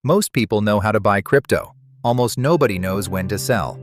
Most people know how to buy crypto. Almost nobody knows when to sell.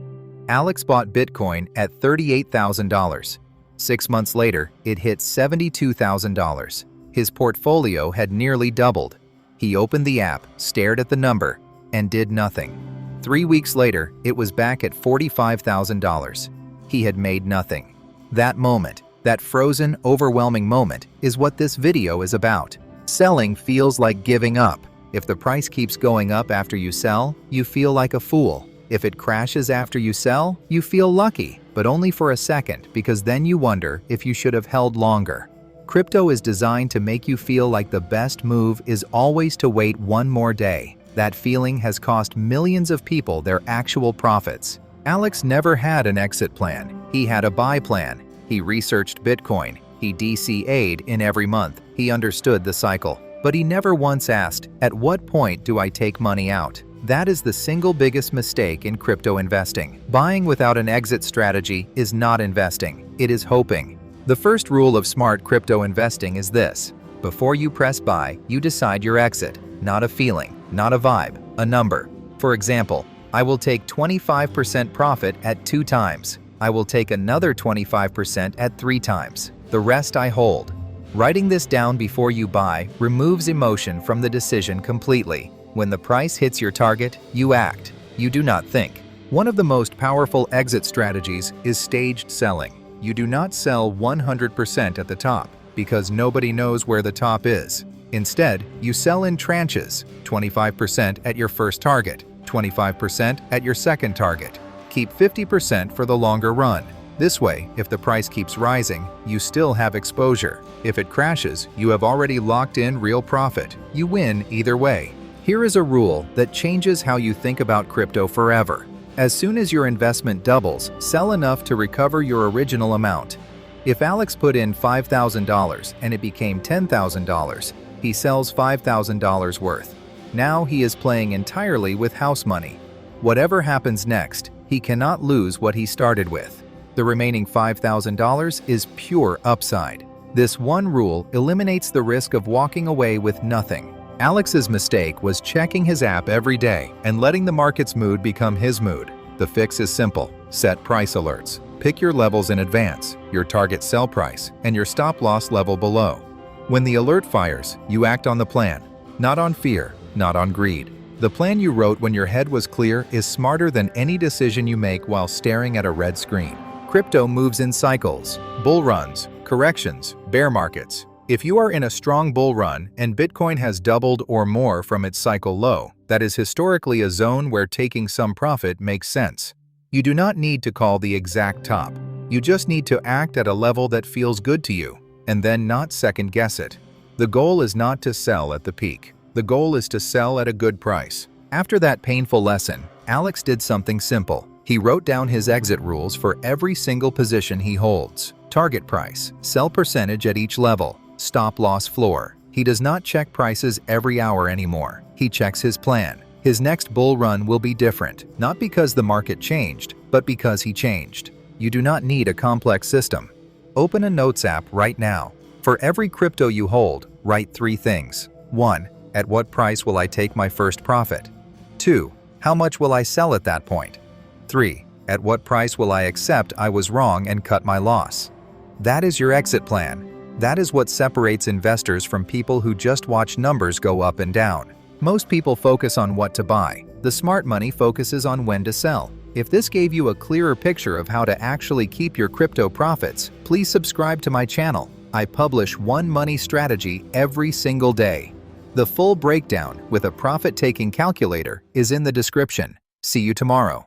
Alex bought Bitcoin at $38,000. 6 months later, it hit $72,000. His portfolio had nearly doubled. He opened the app, stared at the number, and did nothing. 3 weeks later, it was back at $45,000. He had made nothing. That moment, that frozen, overwhelming moment, is what this video is about. Selling feels like giving up. If the price keeps going up after you sell, you feel like a fool. If it crashes after you sell, you feel lucky, but only for a second, because then you wonder if you should have held longer. Crypto is designed to make you feel like the best move is always to wait one more day. That feeling has cost millions of people their actual profits. Alex never had an exit plan. He had a buy plan. He researched Bitcoin. He DCA'd in every month. He understood the cycle. But he never once asked, at what point do I take money out? That is the single biggest mistake in crypto investing. Buying without an exit strategy is not investing, it is hoping. The first rule of smart crypto investing is this: before you press buy, you decide your exit, not a feeling, not a vibe, a number. For example, I will take 25% profit at 2 times. I will take another 25% at 3 times. The rest I hold. Writing this down before you buy removes emotion from the decision completely. When the price hits your target, you act. You do not think. One of the most powerful exit strategies is staged selling. You do not sell 100% at the top, because nobody knows where the top is. Instead, you sell in tranches, 25% at your first target, 25% at your second target. Keep 50% for the longer run. This way, if the price keeps rising, you still have exposure. If it crashes, you have already locked in real profit. You win either way. Here is a rule that changes how you think about crypto forever. As soon as your investment doubles, sell enough to recover your original amount. If Alex put in $5,000 and it became $10,000, he sells $5,000 worth. Now he is playing entirely with house money. Whatever happens next, he cannot lose what he started with. The remaining $5,000 is pure upside. This one rule eliminates the risk of walking away with nothing. Alex's mistake was checking his app every day and letting the market's mood become his mood. The fix is simple. Set price alerts. Pick your levels in advance, your target sell price, and your stop loss level below. When the alert fires, you act on the plan, not on fear, not on greed. The plan you wrote when your head was clear is smarter than any decision you make while staring at a red screen. Crypto moves in cycles, bull runs, corrections, bear markets. If you are in a strong bull run and Bitcoin has doubled or more from its cycle low, that is historically a zone where taking some profit makes sense. You do not need to call the exact top. You just need to act at a level that feels good to you, and then not second guess it. The goal is not to sell at the peak. The goal is to sell at a good price. After that painful lesson, Alex did something simple. He wrote down his exit rules for every single position he holds. Target price, sell percentage at each level, stop loss floor. He does not check prices every hour anymore. He checks his plan. His next bull run will be different, not because the market changed, but because he changed. You do not need a complex system. Open a notes app right now. For every crypto you hold, write 3 things. 1. At what price will I take my first profit? 2. How much will I sell at that point? 3. At what price will I accept I was wrong and cut my loss? That is your exit plan. That is what separates investors from people who just watch numbers go up and down. Most people focus on what to buy. The smart money focuses on when to sell. If this gave you a clearer picture of how to actually keep your crypto profits, please subscribe to my channel. I publish one money strategy every single day. The full breakdown with a profit-taking calculator is in the description. See you tomorrow.